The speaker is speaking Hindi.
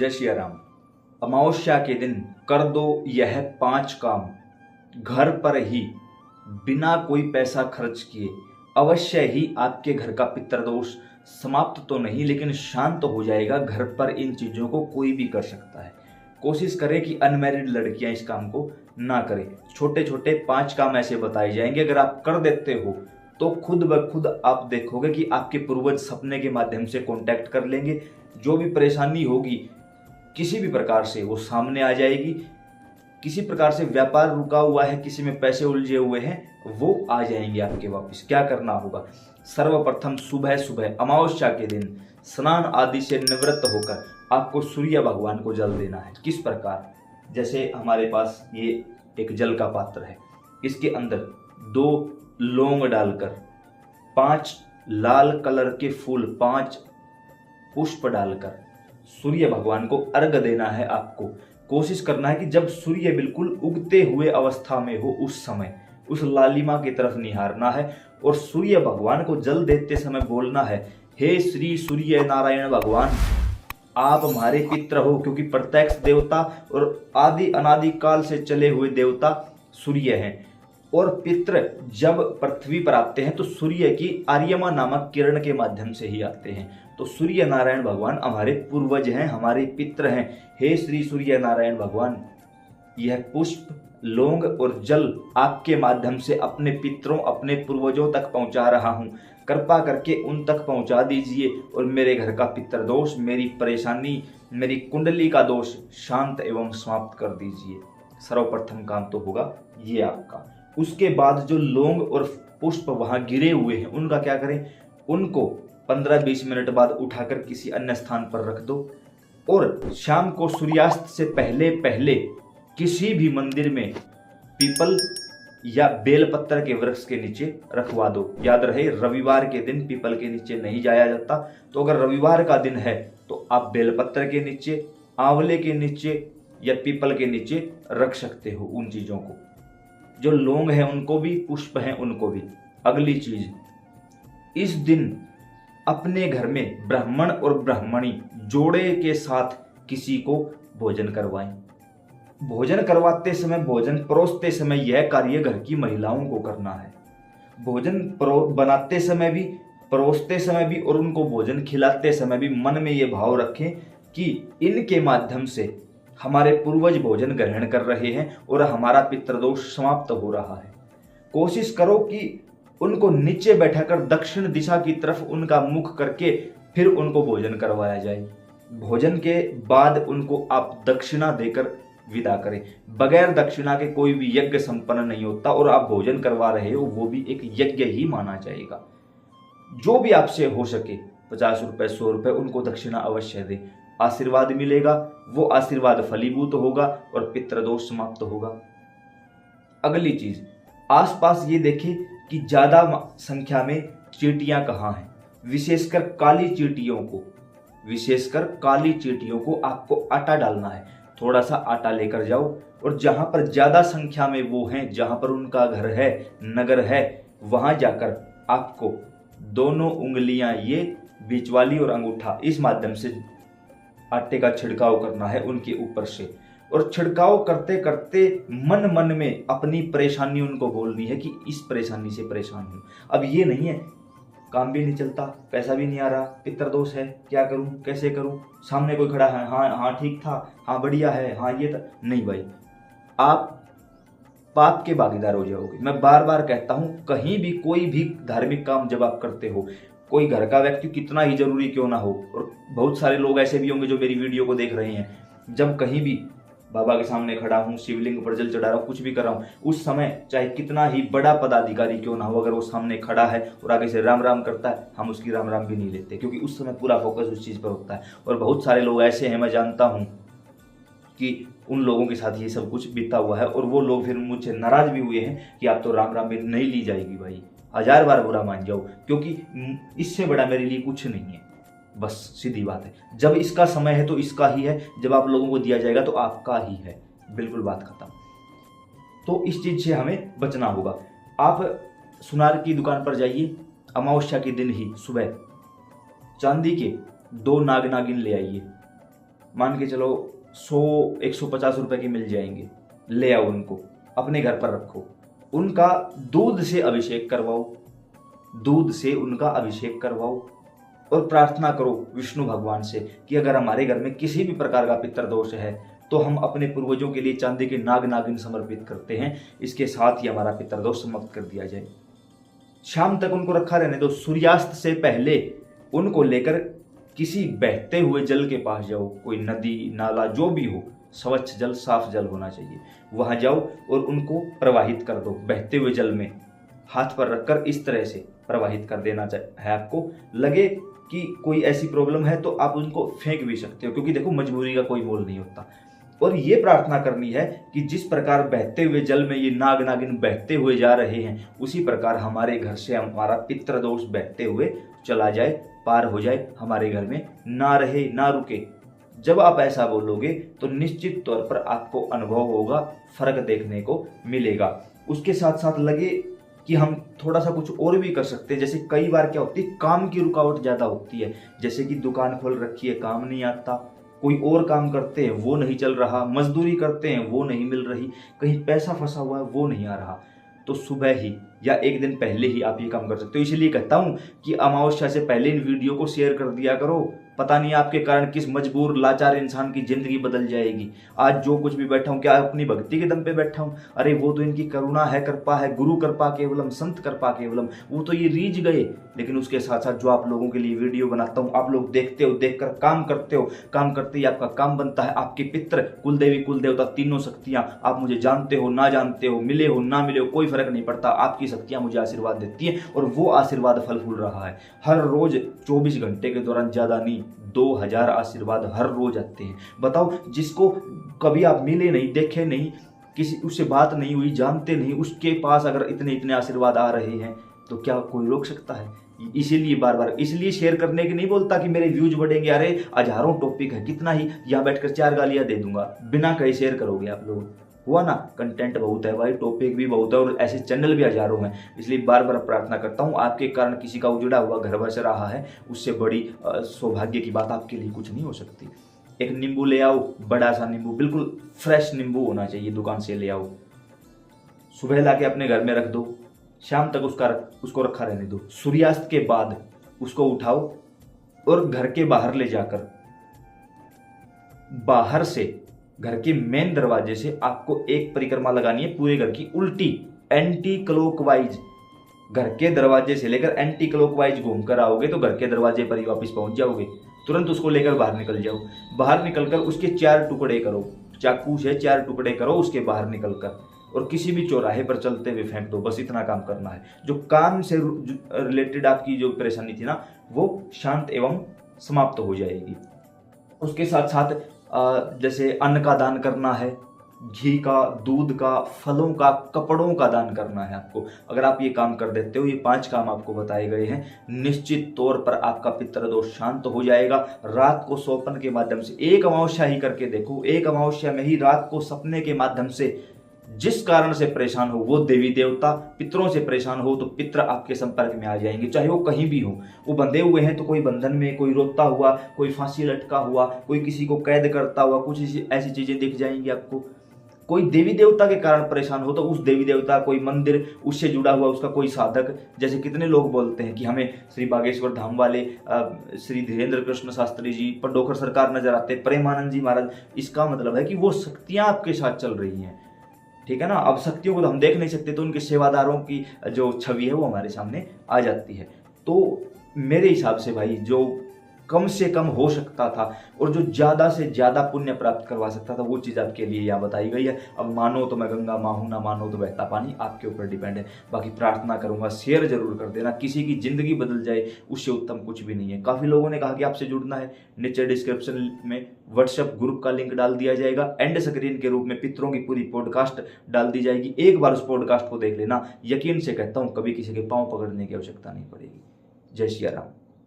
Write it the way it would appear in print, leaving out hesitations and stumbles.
जय सिया राम। अमावस्या के दिन कर दो यह 5 काम, घर पर ही बिना कोई पैसा खर्च किए। अवश्य ही आपके घर का पितृदोष समाप्त तो नहीं लेकिन शांत हो जाएगा। घर पर इन चीज़ों को कोई भी कर सकता है। कोशिश करें कि अनमैरिड लड़कियां इस काम को ना करें। छोटे छोटे 5 काम ऐसे बताए जाएंगे, अगर आप कर देते हो तो खुद ब खुद आप देखोगे कि आपके पूर्वज सपने के माध्यम से कांटेक्ट कर लेंगे। जो भी परेशानी होगी किसी भी प्रकार से वो सामने आ जाएगी। किसी प्रकार से व्यापार रुका हुआ है, किसी में पैसे उलझे हुए हैं, वो आ जाएंगे आपके वापस। क्या करना होगा? सर्वप्रथम सुबह सुबह अमावस्या के दिन स्नान आदि से निवृत्त होकर आपको सूर्य भगवान को जल देना है। किस प्रकार? जैसे हमारे पास ये एक जल का पात्र है, इसके अंदर 2 लौंग डालकर 5 लाल कलर के फूल, 5 पुष्प डालकर सूर्य भगवान को अर्घ देना है। आपको कोशिश करना है कि जब सूर्य बिल्कुल उगते हुए अवस्था में हो उस समय उस लालिमा की तरफ निहारना है और सूर्य भगवान को जल देते समय बोलना है, हे श्री सूर्य नारायण भगवान, आप हमारे पित्र हो। क्योंकि प्रत्यक्ष देवता और आदि अनादि काल से चले हुए देवता सूर्य हैं और पित्र जब पृथ्वी पर आते हैं तो सूर्य की आर्यमा नामक किरण के माध्यम से ही आते हैं। तो सूर्य नारायण भगवान हमारे पूर्वज हैं, हमारे पित्र हैं। हे श्री सूर्य नारायण भगवान, यह पुष्प, लौंग और जल आपके माध्यम से अपने पितरों, अपने पूर्वजों तक पहुंचा रहा हूं। कृपा करके उन तक पहुंचा दीजिए और मेरे घर का पितृदोष, मेरी परेशानी, मेरी कुंडली का दोष शांत एवं समाप्त कर दीजिए। सर्वप्रथम काम तो होगा ये आपका। उसके बाद जो लौंग और पुष्प वहां गिरे हुए हैं उनका क्या करें? उनको 15-20 मिनट बाद उठाकर किसी अन्य स्थान पर रख दो और शाम को सूर्यास्त से पहले पहले किसी भी मंदिर में पीपल या बेलपत्र के वृक्ष के नीचे रखवा दो। याद रहे, रविवार के दिन पीपल के नीचे नहीं जाया जाता। तो अगर रविवार का दिन है तो आप बेलपत्र के नीचे, आंवले के नीचे या पीपल के नीचे रख सकते हो उन चीजों को। जो लौंग है उनको भी, पुष्प हैं उनको भी। अगली चीज, इस दिन अपने घर में ब्राह्मण और ब्राह्मणी जोड़े के साथ किसी को भोजन करवाएं। भोजन करवाते समय, भोजन परोसते समय यह कार्य घर की महिलाओं को करना है। भोजन बनाते समय भी, परोसते समय भी और उनको भोजन खिलाते समय भी मन में ये भाव रखें कि इनके माध्यम से हमारे पूर्वज भोजन ग्रहण कर रहे हैं और हमारा पितृदोष समाप्त हो रहा है। कोशिश करो कि उनको नीचे बैठाकर दक्षिण दिशा की तरफ उनका मुख करके फिर उनको भोजन करवाया जाए। भोजन के बाद उनको आप दक्षिणा देकर विदा करें। बगैर दक्षिणा के कोई भी यज्ञ संपन्न नहीं होता और आप भोजन करवा रहे हो वो भी एक यज्ञ ही माना जाएगा। जो भी आपसे हो सके 50 रुपए, 100 रुपए उनको दक्षिणा अवश्य दें। आशीर्वाद मिलेगा, वो आशीर्वाद फलीभूत होगा और पितृदोष समाप्त होगा। अगली चीज, आसपास ये देखें कि ज्यादा संख्या में चींटियां कहाँ हैं। विशेषकर काली चींटियों को आपको आटा डालना है। थोड़ा सा आटा लेकर जाओ और जहां पर ज्यादा संख्या में वो हैं, जहां पर उनका घर है, नगर है, वहां जाकर आपको दोनों उंगलियां, ये बीच वाली और अंगूठा, इस माध्यम से आटे का छिड़काव करना है उनके ऊपर से। और छिड़काव करते करते मन मन में अपनी परेशानी उनको बोलनी है कि इस परेशानी से परेशान हूं। अब ये नहीं है काम भी नहीं चलता, पैसा भी नहीं आ रहा, पितृदोष है, क्या करूं, कैसे करूं, सामने कोई खड़ा है, हाँ हाँ ठीक था, हाँ बढ़िया है, हाँ ये था। नहीं भाई, आप पाप के भागीदार हो जाओगे। मैं बार बार कहता हूं, कहीं भी कोई भी धार्मिक काम जब आप करते हो, कोई घर का व्यक्ति कितना ही जरूरी क्यों ना हो, और बहुत सारे लोग ऐसे भी होंगे जो मेरी वीडियो को देख रहे हैं, जब कहीं भी बाबा के सामने खड़ा हूँ, शिवलिंग पर जल चढ़ा रहा हूँ, कुछ भी कर रहा हूँ, उस समय चाहे कितना ही बड़ा पदाधिकारी क्यों ना हो, अगर वो सामने खड़ा है और आगे से राम राम करता है, हम उसकी राम राम भी नहीं लेते, क्योंकि उस समय पूरा फोकस उस चीज़ पर होता है। और बहुत सारे लोग ऐसे हैं, मैं जानता हूँ कि उन लोगों के साथ ये सब कुछ बीता हुआ है और वो लोग फिर मुझसे नाराज भी हुए हैं कि आप तो राम राम भी नहीं ली जाएगी। भाई 1000 बार बुरा मान जाओ, क्योंकि इससे बड़ा मेरे लिए कुछ नहीं है। बस सीधी बात है, जब इसका समय है तो इसका ही है, जब आप लोगों को दिया जाएगा तो आपका ही है, बिल्कुल बात खत्म। तो इस चीज से हमें बचना होगा। आप सुनार की दुकान पर जाइए, अमावस्या के दिन ही सुबह चांदी के 2 नाग नागिन ले आइए, मान के चलो 100-150 रुपए की मिल जाएंगे, ले आओ उनको, अपने घर पर रखो, उनका दूध से अभिषेक करवाओ, दूध से उनका अभिषेक करवाओ और प्रार्थना करो विष्णु भगवान से कि अगर हमारे घर में किसी भी प्रकार का पितृदोष है तो हम अपने पूर्वजों के लिए चांदी के नाग नागिन समर्पित करते हैं, इसके साथ ही हमारा पितृदोष समाप्त कर दिया जाए। शाम तक उनको रखा रहने दो। सूर्यास्त से पहले उनको लेकर किसी बहते हुए जल के पास जाओ, कोई नदी नाला जो भी हो, स्वच्छ जल साफ जल होना चाहिए, वहां जाओ और उनको प्रवाहित कर दो। बहते हुए जल में हाथ पर रखकर इस तरह से प्रवाहित कर देना है। आपको लगे कि कोई ऐसी प्रॉब्लम है तो आप उनको फेंक भी सकते हो, क्योंकि देखो मजबूरी का कोई मोल नहीं होता। और ये प्रार्थना करनी है कि जिस प्रकार बहते हुए जल में ये नाग नागिन बहते हुए जा रहे हैं, उसी प्रकार हमारे घर से हमारा पितृदोष बहते हुए चला जाए, पार हो जाए, हमारे घर में ना रहे, ना रुके। जब आप ऐसा बोलोगे तो निश्चित तौर पर आपको अनुभव होगा, फर्क देखने को मिलेगा। उसके साथ साथ लगे कि हम थोड़ा सा कुछ और भी कर सकते हैं। जैसे कई बार क्या होती है, काम की रुकावट ज़्यादा होती है, जैसे कि दुकान खोल रखी है, काम नहीं आता, कोई और काम करते हैं वो नहीं चल रहा, मजदूरी करते हैं वो नहीं मिल रही, कहीं पैसा फंसा हुआ है वो नहीं आ रहा, तो सुबह ही या एक दिन पहले ही आप ये काम कर सकते हो। इसलिए कहता हूं कि अमावस्या से पहले इन वीडियो को शेयर कर दिया करो। पता नहीं आपके कारण किस मजबूर लाचार इंसान की जिंदगी बदल जाएगी। आज जो कुछ भी बैठा हूं, क्या अपनी भक्ति के दम पे बैठा हूं? अरे वो तो इनकी करुणा है, कृपा है, गुरु कृपा केवलम, संत कृपा केवलम, वो तो ये रीझ गए। लेकिन उसके साथ साथ जो आप लोगों के लिए वीडियो बनाता हूं, आप लोग देखते हो, देखकर काम करते हो, काम करते ही आपका काम बनता है। आपके पितृ, कुल देवी कुल देवता, तीनों शक्तियां, आप मुझे जानते हो ना जानते हो, मिले हो ना मिले हो, कोई फर्क नहीं पड़ता, आपकी शक्तियां मुझे आशीर्वाद देती है और वो आशीर्वाद फल फूल रहा है। हर रोज 24 घंटे के दौरान, ज्यादा नहीं, 2000 आशीर्वाद हर रोज आते हैं। बताओ, जिसको कभी आप मिले नहीं, देखे नहीं, किसी उससे बात नहीं हुई, जानते नहीं, उसके पास अगर इतने इतने आशीर्वाद आ रहे हैं तो क्या कोई रोक सकता है? इसीलिए बार बार इसलिए शेयर करने की नहीं बोलता कि मेरे व्यूज बढ़ेंगे। अरे हजारों टॉपिक है, कितना ही यहाँ बैठकर 4 गालियां दे दूंगा, बिना कहीं शेयर करोगे आप लोग? हुआ ना, कंटेंट बहुत है भाई, टॉपिक भी बहुत है और ऐसे चैनल भी हजारों हैं। इसलिए बार बार प्रार्थना करता हूँ, आपके कारण किसी का उजड़ा हुआ घर बस रहा है, उससे बड़ी सौभाग्य की बात आपके लिए कुछ नहीं हो सकती। एक नींबू ले आओ, बड़ा सा नींबू, बिल्कुल फ्रेश नींबू होना चाहिए, दुकान से ले आओ, सुबह लाके अपने घर में रख दो, शाम तक उसको रखा रहने दो। सूर्यास्त के बाद उसको उठाओ और घर के बाहर ले जाकर, बाहर से घर के मेन दरवाजे से आपको एक परिक्रमा लगानी है पूरे घर की, उल्टी, एंटी क्लॉकवाइज। घर के दरवाजे से लेकर एंटी क्लॉकवाइज घूमकर आओगे तो घर के दरवाजे पर ही वापस पहुंच जाओगे। तुरंत उसको लेकर बाहर निकल जाओ। बाहर निकलकर उसके 4 टुकड़े करो, चाकू से 4 टुकड़े करो उसके बाहर निकलकर, और किसी भी चौराहे पर चलते हुए फेंक दो। बस इतना काम करना है। जो काम से रिलेटेड आपकी जो परेशानी थी ना, वो शांत एवं समाप्त हो जाएगी। उसके साथ साथ जैसे अन्न का दान करना है, घी का, दूध का, फलों का, कपड़ों का दान करना है आपको। अगर आप ये काम कर देते हो, ये 5 काम आपको बताए गए हैं, निश्चित तौर पर आपका पितृदोष शांत हो जाएगा। रात को स्वप्न के माध्यम से, एक अमावस्या ही करके देखो, एक अमावस्या में ही रात को सपने के माध्यम से जिस कारण से परेशान हो, वो देवी देवता, पितरों से परेशान हो तो पितर आपके संपर्क में आ जाएंगे, चाहे वो कहीं भी हो। वो बंधे हुए हैं तो कोई बंधन में, कोई रोता हुआ, कोई फांसी लटका हुआ, कोई किसी को कैद करता हुआ, कुछ ऐसी चीजें दिख जाएंगी आपको। कोई देवी देवता के कारण परेशान हो तो उस देवी देवता, कोई मंदिर, उससे जुड़ा हुआ उसका कोई साधक, जैसे कितने लोग बोलते हैं कि हमें श्री बागेश्वर धाम वाले श्री धीरेन्द्र कृष्ण शास्त्री जी, पंडोकर सरकार नजर आते, प्रेमानंद जी महाराज। इसका मतलब है कि वो शक्तियां आपके साथ चल रही हैं, ठीक है ना। अब शक्तियों को तो हम देख नहीं सकते, तो उनके सेवादारों की जो छवि है वो हमारे सामने आ जाती है। तो मेरे हिसाब से भाई, जो कम से कम हो सकता था और जो ज्यादा से ज्यादा पुण्य प्राप्त करवा सकता था, वो चीज आपके लिए यहाँ बताई गई है। अब मानो तो मैं गंगा माँ हूं, ना मानो तो बहता पानी, आपके ऊपर डिपेंड है। बाकी प्रार्थना करूंगा, शेयर जरूर कर देना। किसी की जिंदगी बदल जाए उससे उत्तम कुछ भी नहीं है। काफी लोगों ने कहा कि आपसे जुड़ना है, नीचे डिस्क्रिप्शन में व्हाट्सएप ग्रुप का लिंक डाल दिया जाएगा। एंड स्क्रीन के रूप में पितरों की पूरी पॉडकास्ट डाल दी जाएगी। एक बार उस पॉडकास्ट को देख लेना, यकीन से कहता हूं कभी किसी के पांव पकड़ने की आवश्यकता नहीं पड़ेगी। जय श्री राम।